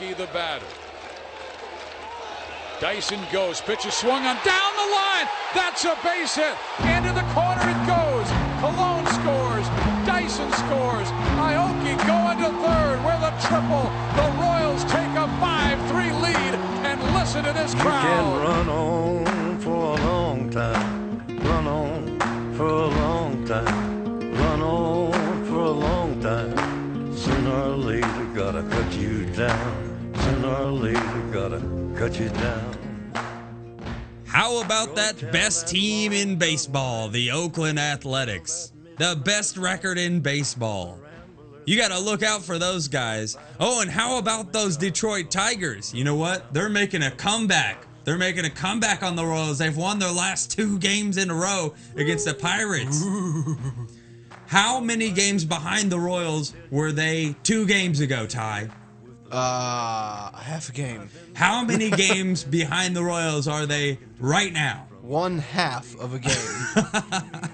Aoki, the batter. Dyson goes. Pitch is swung on down the line. That's a base hit. Into the corner it goes. Cologne scores. Dyson scores. Aoki going to third with a triple. The Royals take a 5-3 lead. And listen to this crowd. You can run on for a long time. Run on for a long time. Run on for a long time. Sooner or later, gotta cut you down. Sooner or later, gotta cut you down. How about that best team in baseball, the Oakland Athletics? The best record in baseball. You got to look out for those guys. Oh, and how about those Detroit Tigers? You know what? They're making a comeback. They're making a comeback on the Royals. They've won their last 2 games in a row against the Pirates. How many games behind the Royals were they 2 games ago, Ty? Half a game. How many games behind the Royals are they right now? 1/2 of a game.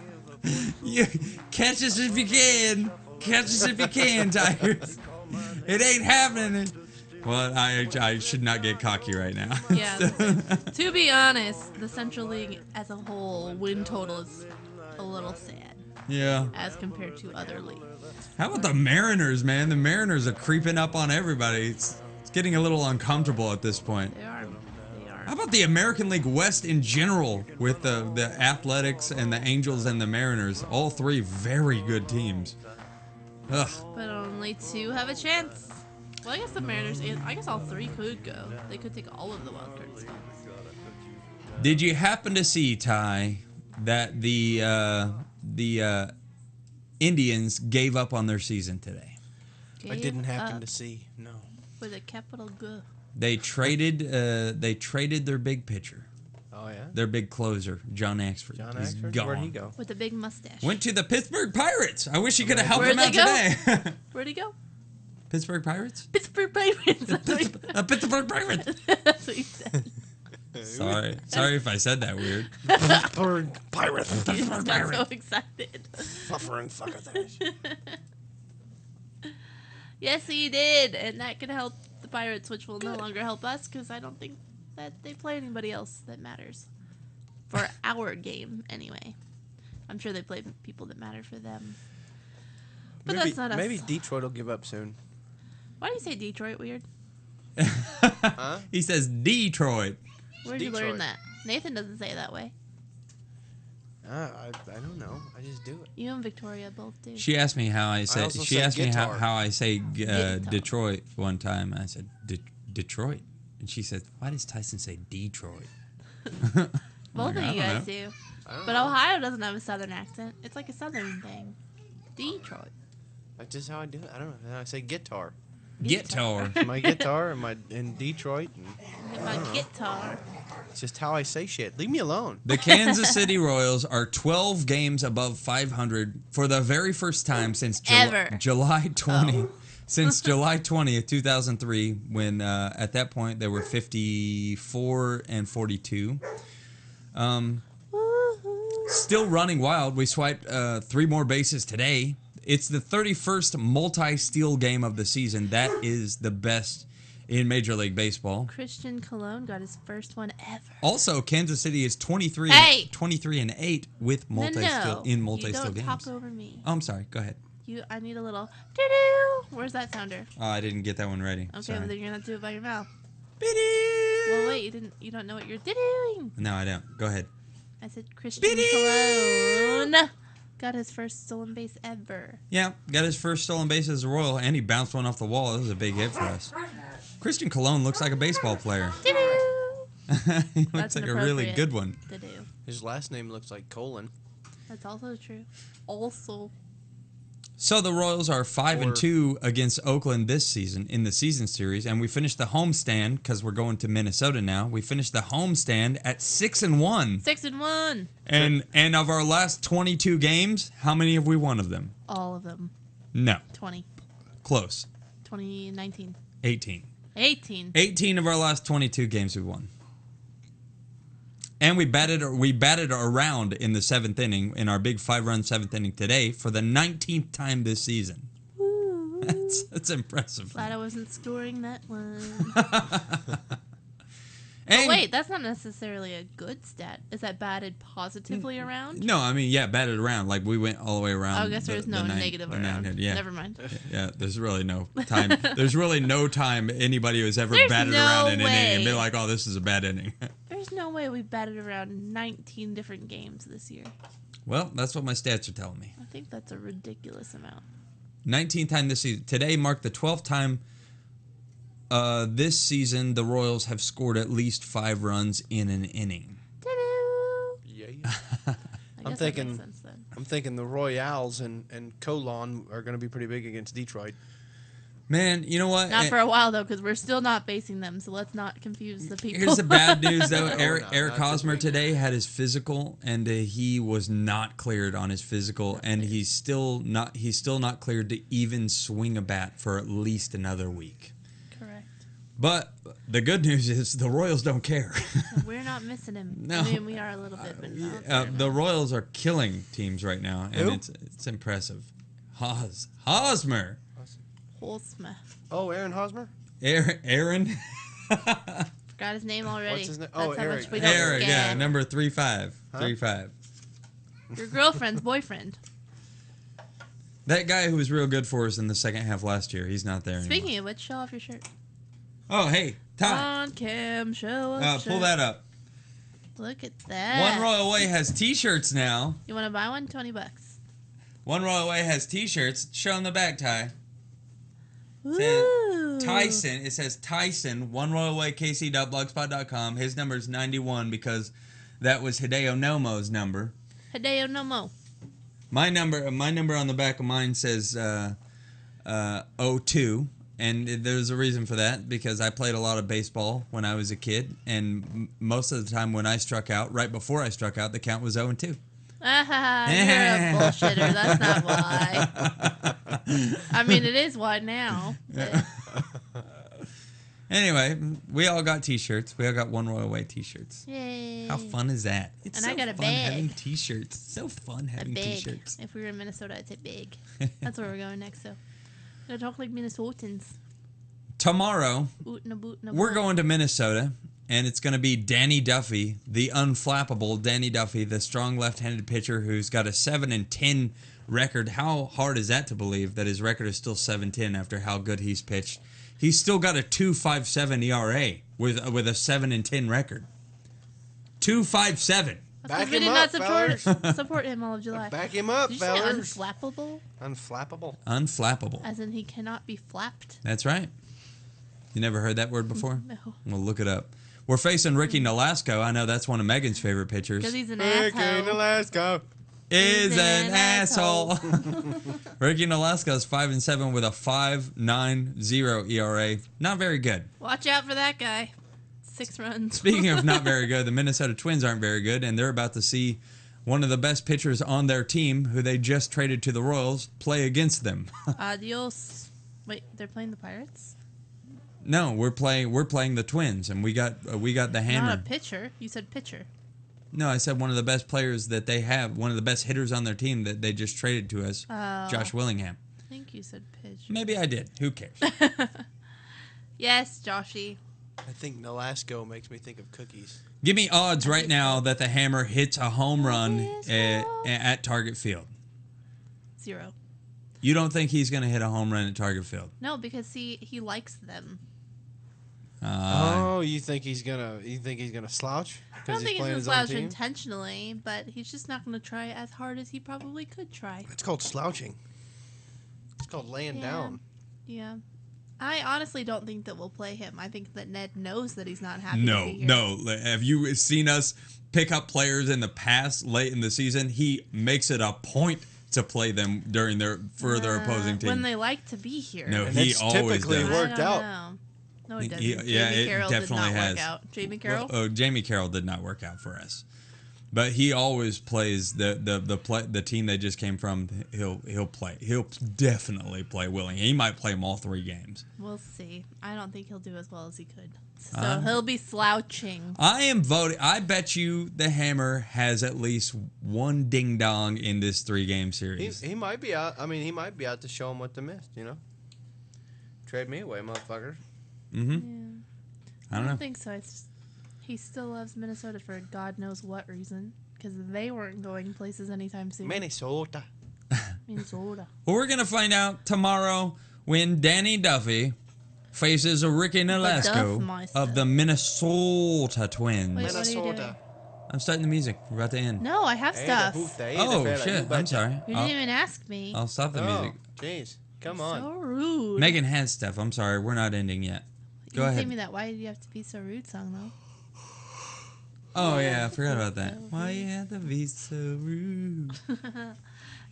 You catch us if you can. Catch us if you can, Tigers. It ain't happening. Well, I should not get cocky right now. Yeah. To be honest, the Central League as a whole win total is a little sad. Yeah. As compared to other leagues. How about the Mariners, man? The Mariners are creeping up on everybody. It's getting a little uncomfortable at this point. They are. How about the American League West in general with the Athletics and the Angels and the Mariners? All 3 very good teams. Ugh. But only 2 have a chance. Well, I guess the Mariners, I guess all 3 could go. They could take all of the wildcard spots. Did you happen to see, Ty, that the Indians gave up on their season today? I didn't happen to see. No. With a capital G. They traded their big pitcher. Oh yeah. Their big closer, John Axford. John He's Axford? gone. Where'd he go? With a big mustache. Went to the Pittsburgh Pirates. I wish he could have helped Where'd them out they go? today. Where'd he go? Pittsburgh Pirates? Pittsburgh Pirates. Pittsburgh Pirates. That's what he said. Sorry if I said that weird. Pittsburgh Pirates. He just got so excited. Suffering suckers. Yes, he did, and that could help the Pirates, which will no longer help us because I don't think that they play anybody else that matters for our game anyway. I'm sure they play people that matter for them, but that's not us. Maybe Detroit will give up soon. Why do you say Detroit weird? Huh? He says Detroit. Where'd you learn that? Nathan doesn't say it that way. I don't know. I just do it. You and Victoria both do. She asked me how I say. also She say asked me guitar. how I say Guitar. Detroit one time. I said Detroit, and she said, "Why does Tyson say Detroit?" Both of I you don't guys know. do. I don't But know. Ohio doesn't have a southern accent. It's like a southern thing. Detroit. That's just how I do it. I don't know. I say guitar. Guitar. My guitar in Detroit. And Get my guitar. it's just how I say shit. Leave me alone. The Kansas City Royals are 12 games above 500 for the very first time since Ever. July 20. Since July 20th, 2003, when at that point they were 54 and 42. Still running wild. We swiped 3 more bases today. It's the 31st multi-steal game of the season. That is the best in Major League Baseball. Christian Cologne got his first one ever. Also, Kansas City is 23 and 8 with multi-steal You multi-steal don't games. talk over me. Oh, I'm sorry. Go ahead. I need a little doo-doo. Where's that sounder? Oh, I didn't get that one ready. Okay, Sorry. well then you're gonna have to do it by your mouth. Bidoo! Well, wait, you don't know what you're doing. No, I don't. Go ahead. I said Christian Cologne got his first stolen base ever. Yeah, got his first stolen base as a Royal, and he bounced one off the wall. That was a big hit for us. Christian Cologne looks like a baseball player. Doo-doo. He looks That's like a really inappropriate. good one. Doo-doo. His last name looks like Colon. That's also true. Also. So the Royals are 5-2 against Oakland this season in the season series, and we finished the homestand because we're going to Minnesota now. We finished the homestand at 6-1. 6-1. And of our last 22 games, how many have we won of them? All of them. No. 20. Close. 2019. 18. 18. 18 of our last 22 games we won. And we batted around in the 7th inning in our big 5-run 7th inning today for the 19th time this season. Woo. That's impressive. Glad I wasn't scoring that one. And, Wait, that's not necessarily a good stat. Is that batted positively around? No, I mean, yeah, batted around. Like, we went all the way around. I guess there's no negative around. Yeah. Never mind. Yeah, there's really no time. There's really no time anybody has ever There's batted no around an way. inning and be like, oh, this is a bad inning. There's no way we batted around 19 different games this year. Well, that's what my stats are telling me. I think that's a ridiculous amount. 19th time this season. Today marked the 12th time this season the Royals have scored at least 5 runs in an inning. Ta-da! Yeah. I I'm guess thinking- that makes sense then. I'm thinking the Royals and Colon are going to be pretty big against Detroit. Man, you know what? Not for a while, though, because we're still not facing them, so let's not confuse the people. Here's the bad news, though. No, Eric not this Hosmer week. today had his physical, and he was not cleared on his physical, and he's still not cleared to even swing a bat for at least another week. Correct. But the good news is the Royals don't care. We're not missing him. No. I mean, we are a little bit, but not The Royals are killing teams right now, and Who? it's impressive. Hosmer, Holzma. Oh, Aaron Hosmer? Aaron, Forgot his name already. What's his name? That's Oh, how Eric. much we don't Eric, yeah, forget. number 35, Huh? 35. Your girlfriend's boyfriend. That guy who was real good for us in the second half last year, he's not there anymore. Speaking of which, show off your shirt. Oh, hey, Ty, On cam, show us. pull that up. Look at that. One Royal Way has T-shirts now. You want to buy one? $20. One Royal Way has T-shirts. Show them the back, Ty. Ooh. Tyson. It says Tyson. One Royal Way KC.blogspot.com. His number is 91 because that was Hideo Nomo's number. Hideo Nomo. My number on the back of mine says 02. And there's a reason for that, because I played a lot of baseball when I was a kid, and most of the time when I struck out, right before I struck out, the count was 0-2. Ah, you're a bullshitter. That's not why. I mean, it is why now. but- Anyway, we all got T-shirts. We all got One Royal Way T-shirts. Yay. How fun is that? It's And so I got a fun bag. having T-shirts. So fun A having big. T-shirts. If we were in Minnesota, I'd say big. That's where we're going next, so. Gonna talk like Minnesotans. Tomorrow, Oot and a boot and a we're boot. going to Minnesota, and it's going to be Danny Duffy, the unflappable Danny Duffy, the strong left-handed pitcher who's got a 7-10 record. How hard is that to believe that his record is still 7-10 after how good he's pitched? He's still got a 2.57 ERA with a 7-10 record. 2.57. That's 'cause Back we him did up, not support him all of July. Back him up, Did you say fellas. unflappable? Unflappable. Unflappable. As in he cannot be flapped? That's right. You never heard that word before? No. Well, look it up. We're facing Ricky Nolasco. I know that's one of Megan's favorite pitchers. Because he's an Ricky asshole. Nolasco. Is He's an an asshole. asshole. Ricky Nolasco is 5-7 with a 5.90 ERA. Not very good. Watch out for that guy. 6 runs. Speaking of not very good, the Minnesota Twins aren't very good, and they're about to see one of the best pitchers on their team, who they just traded to the Royals, play against them. Adios. Wait, they're playing the Pirates? No, we're playing the Twins, and we got the hammer. Not a pitcher. You said pitcher. No, I said one of the best players that they have, one of the best hitters on their team that they just traded to us, Oh. Josh Willingham. I think you said pitcher. Maybe I did. Who cares? Yes, Joshy. I think Nolasco makes me think of cookies. Give me odds right now that the Hammer hits a home run Yes, at Target Field. 0. You don't think he's going to hit a home run at Target Field? No, because he likes them. Oh, you think he's gonna slouch? I don't think he's playing going to his own slouch team? intentionally, but he's just not going to try as hard as he probably could try. It's called slouching. It's called laying down. Yeah. I honestly don't think that we'll play him. I think that Ned knows that he's not happy to No, be here. no. Have you seen us pick up players in the past late in the season? He makes it a point to play them during their opposing team. When they like to be here. No, And he it's always typically does. worked out. Know. No, it doesn't. Yeah, Jamie it Carroll definitely did not has. work out. Jamie Carroll? Oh, Jamie Carroll did not work out for us, but he always plays the team they just came from. He'll play. He'll definitely play Willing. He might play them all 3 games. We'll see. I don't think he'll do as well as he could. So he'll be slouching. I am voting. I bet you the Hammer has at least one ding dong in this 3-game series. He might be out. I mean, he might be out to show him what to miss. You know. Trade me away, motherfucker. Mm-hmm. Yeah. I don't know. think so. He still loves Minnesota for God knows what reason. Because they weren't going places anytime soon. Minnesota. Minnesota. Well, we're going to find out tomorrow when Danny Duffy faces Ricky Nolasco Duffmeister. of the Minnesota Twins. Wait, what are you doing? Minnesota. I'm starting the music. We're about to end. No, I have stuff. Oh, shit. I'm sorry. You didn't even ask me. I'll stop the music. Jeez. Come on. So rude. Megan has stuff. I'm sorry. We're not ending yet. Go you ahead. Say me that. Why did you have to be so rude song, though? Oh, yeah. I forgot about that. Why you have to be so rude?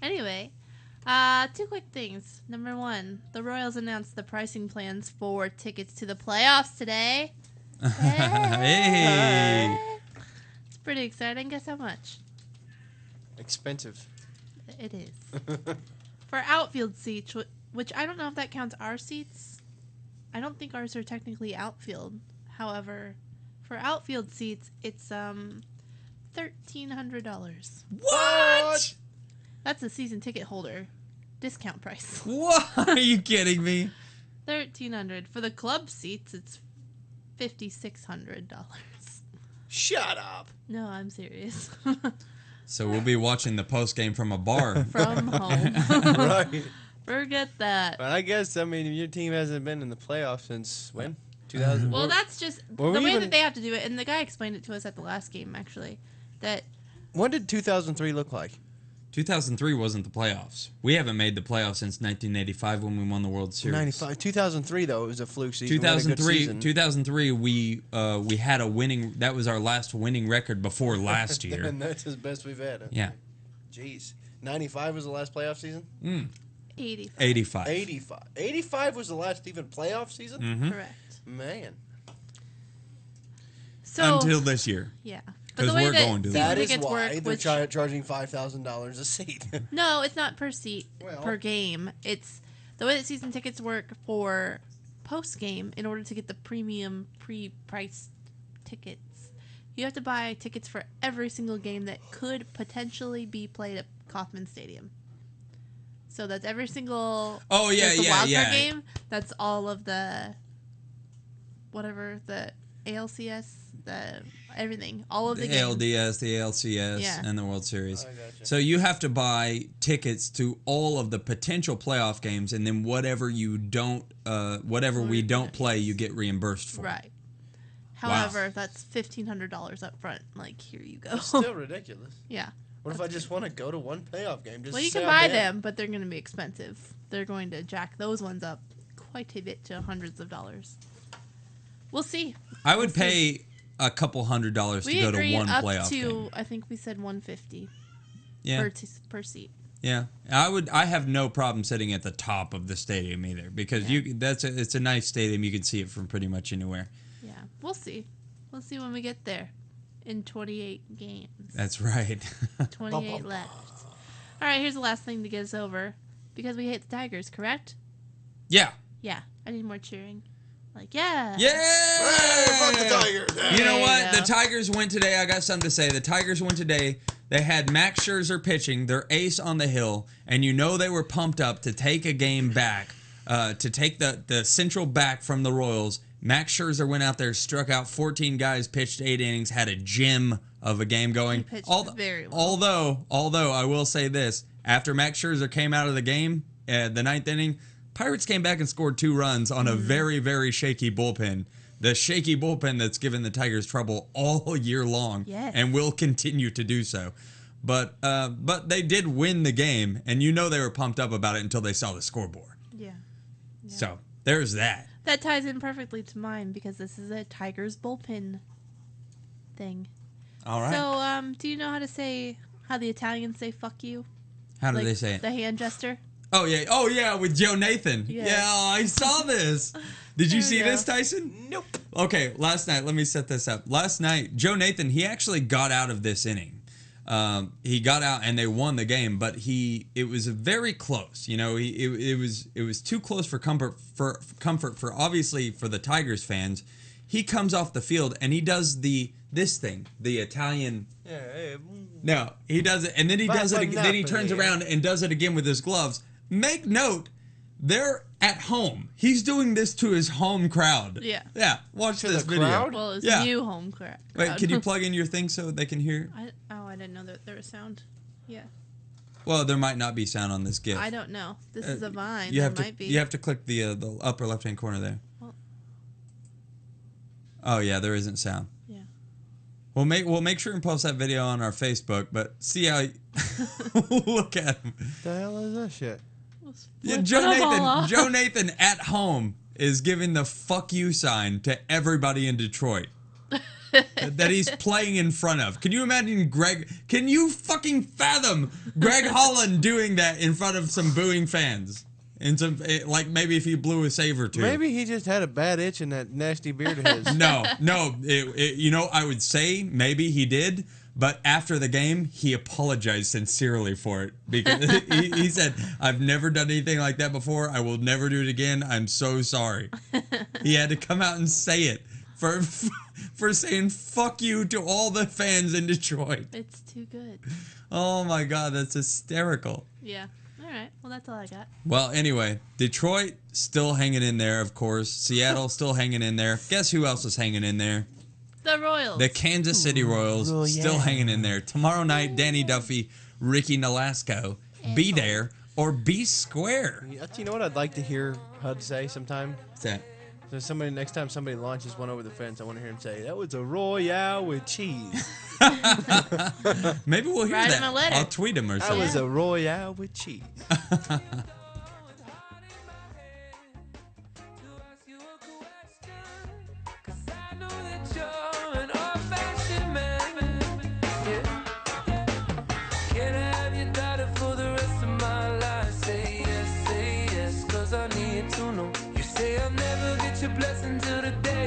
Anyway, 2 quick things. Number 1, the Royals announced the pricing plans for tickets to the playoffs today. Hey. It's pretty exciting. Guess how much? Expensive. It is. For outfield seats, which I don't know if that counts our seats. I don't think ours are technically outfield. However, for outfield seats, it's $1,300. What? That's a season ticket holder discount price. What? Are you kidding me? $1,300. For the club seats, it's $5,600. Shut up. No, I'm serious. So we'll be watching the post game from a bar. From home. Right. Forget that. But I guess, I mean, your team hasn't been in the playoffs since when? 2000. Well, that's just the were we way even- that they have to do it. And the guy explained it to us at the last game, actually. That When did 2003 look like? 2003 wasn't the playoffs. We haven't made the playoffs since 1985 when we won the World Series. 95. 2003, though, it was a fluke season. We had a good 2003, season. 2003, we had a winning. That was our last winning record before last year. And that's as best we've had. Yeah. Jeez. 95 was the last playoff season? 85. 85. 85. 85 was the last even playoff season? Mhm. Correct. Man. So Until this year. yeah. 'Cause But the way we're that going to season That is tickets why work, they're which charging $5,000 a seat. no, it's not per seat Well- per game. It's the way that season tickets work for post game. In order to get the premium pre-priced tickets, you have to buy tickets for every single game that could potentially be played at Kauffman Stadium. So that's every single Oh, yeah, that's the yeah, wild card yeah. game. That's all of the whatever the ALCS, the everything, all of the The games. ALDS, the ALCS, Yeah. and the World Series. I gotcha. So you have to buy tickets to all of the potential playoff games, and then whatever we don't play, you get reimbursed for. Right. However, that's $1,500 up front. Like, here you go. It's still ridiculous. Yeah. What if I just want to go to one playoff game? Just Well, you say can I'm buy in? them, but they're going to be expensive. They're going to jack those ones up quite a bit to hundreds of dollars. We'll see. I would pay a couple $100s to We go to agreed one up playoff to, game. I think we said $150 Yeah, per seat. yeah. I have no problem sitting at the top of the stadium either because it's a nice stadium. You can see it from pretty much anywhere. Yeah. We'll see. We'll see when we get there in 28 games. That's right. 28 left. All right, here's the last thing to get us over. Because we hate the Tigers, correct? Yeah. Yeah. I need more cheering. Like, yeah. Yeah. Hey, fuck the Tigers. You know There what? you The go. Tigers win today. I got something to say. The Tigers win today. They had Max Scherzer pitching, their ace on the hill, and you know they were pumped up to take a game back, to take the Central back from the Royals. Max Scherzer went out there, struck out 14 guys, pitched 8 innings, had a gem of a game going. He pitched very well. Although I will say this, after Max Scherzer came out of the game, the 9th inning, Pirates came back and scored 2 runs on a very, very shaky bullpen. The shaky bullpen that's given the Tigers trouble all year long, Yes. and will continue to do so. But they did win the game, and you know they were pumped up about it until they saw the scoreboard. Yeah. So there's that. That ties in perfectly to mine because this is a Tigers bullpen thing. All right. So, do you know how the Italians say "fuck you"? How do Like, they say it? The hand gesture. Oh yeah, with Joe Nathan. Yes. Yeah, I saw this. Did you There see we go. this, Tyson? Nope. Okay, last night, let me set this up. Last night, Joe Nathan, he actually got out of this inning. He got out and they won the game, but it was very close. You know, it was too close for comfort for obviously for the Tigers fans. He comes off the field and he does this thing, the Italian. Yeah, hey, No, he does it, and then he does it. Then he turns around and does it again with his gloves. Make note They're at home. He's doing this to his home crowd. Yeah. Yeah. Watch To this the video. crowd? Well, it's Yeah. new home crowd. Wait, can you plug in your thing so they can hear? I didn't know that there was sound. Yeah. Well, there might not be sound on this GIF. I don't know. This is a Vine. You There have might be. You have to click the upper left hand corner there. Well- Oh yeah, there isn't sound. Yeah. We'll make sure and post that video on our Facebook. But see how look at him. The hell is that shit? Yeah, Flip Joe the ball Nathan. off. Joe Nathan at home is giving the "fuck you" sign to everybody in Detroit that he's playing in front of. Can you imagine Greg? Can you fucking fathom Greg Holland doing that in front of some booing fans? And some like maybe if he blew a save or two. Maybe he just had a bad itch in that nasty beard of his. No. You know, I would say maybe he did, but after the game, he apologized sincerely for it because he said, "I've never done anything like that before. I will never do it again. I'm so sorry." He had to come out and say it for saying "fuck you" to all the fans in Detroit. It's too good. Oh my God, that's hysterical. Yeah. All right. Well, that's all I got. Well, anyway, Detroit still hanging in there, of course. Seattle still hanging in there. Guess who else is hanging in there? The Royals. The Kansas City Royals still hanging in there. Tomorrow night, Danny Duffy, Ricky Nolasco. Be there or be square. You know what I'd like to hear HUD say sometime? What's that? So next time somebody launches one over the fence, I want to hear him say, "That was a Royale with cheese." Maybe we'll hear Write that. him a letter. I'll tweet him or That something. was a Royale with cheese. Blessing till the day